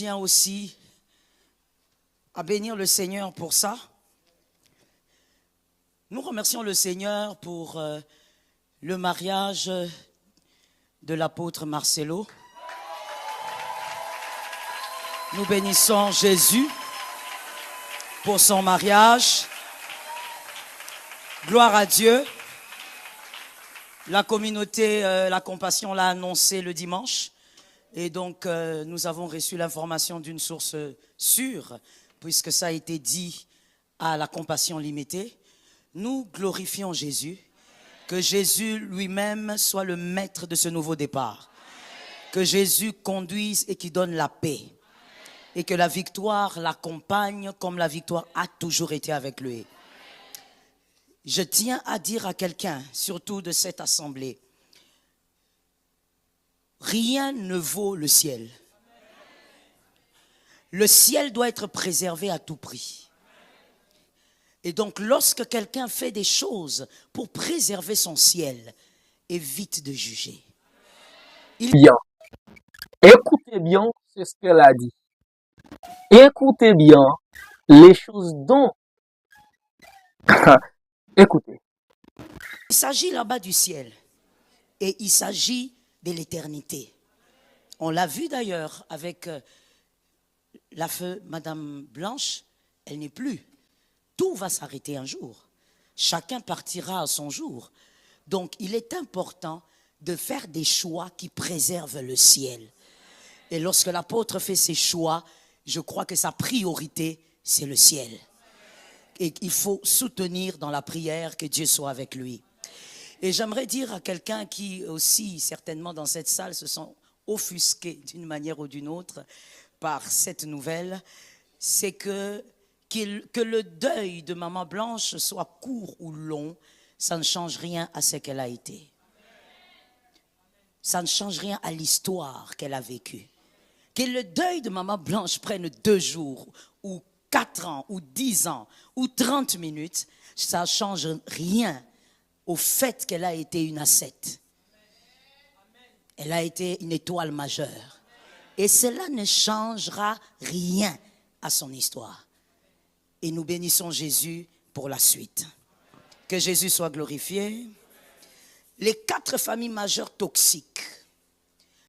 tiens aussi à bénir le Seigneur pour ça. Nous remercions le Seigneur pour le mariage de l'apôtre Marcelo. Nous bénissons Jésus pour son mariage. Gloire à Dieu. La communauté, la compassion l'a annoncé le dimanche. Et donc, nous avons reçu l'information d'une source sûre, puisque ça a été dit à la compassion limitée. Nous glorifions Jésus. Que Jésus lui-même soit le maître de ce nouveau départ. Que Jésus conduise et qui donne la paix. Et que la victoire l'accompagne comme la victoire a toujours été avec lui. Je tiens à dire à quelqu'un, surtout de cette assemblée, rien ne vaut le ciel. Le ciel doit être préservé à tout prix. Et donc, lorsque quelqu'un fait des choses pour préserver son ciel, évite de juger. Bien. Écoutez bien ce qu'elle a dit. Écoutez bien les choses dont... Écoutez. Il s'agit là-bas du ciel et il s'agit de l'éternité. On l'a vu d'ailleurs avec la feu Madame Blanche, elle n'est plus. Tout va s'arrêter un jour. Chacun partira à son jour. Donc, il est important de faire des choix qui préservent le ciel. Et lorsque l'apôtre fait ses choix, je crois que sa priorité, c'est le ciel. Et il faut soutenir dans la prière que Dieu soit avec lui. Et j'aimerais dire à quelqu'un qui aussi, certainement dans cette salle, se sent offusqué d'une manière ou d'une autre par cette nouvelle, c'est que le deuil de Maman Blanche soit court ou long, ça ne change rien à ce qu'elle a été. Ça ne change rien à l'histoire qu'elle a vécue. Que le deuil de Maman Blanche prenne 2 jours, ou 4 ans, ou 10 ans, ou 30 minutes, ça ne change rien au fait qu'elle a été une ascète. Elle a été une étoile majeure. Et cela ne changera rien à son histoire. Et nous bénissons Jésus pour la suite. Que Jésus soit glorifié. Les 4 familles majeures toxiques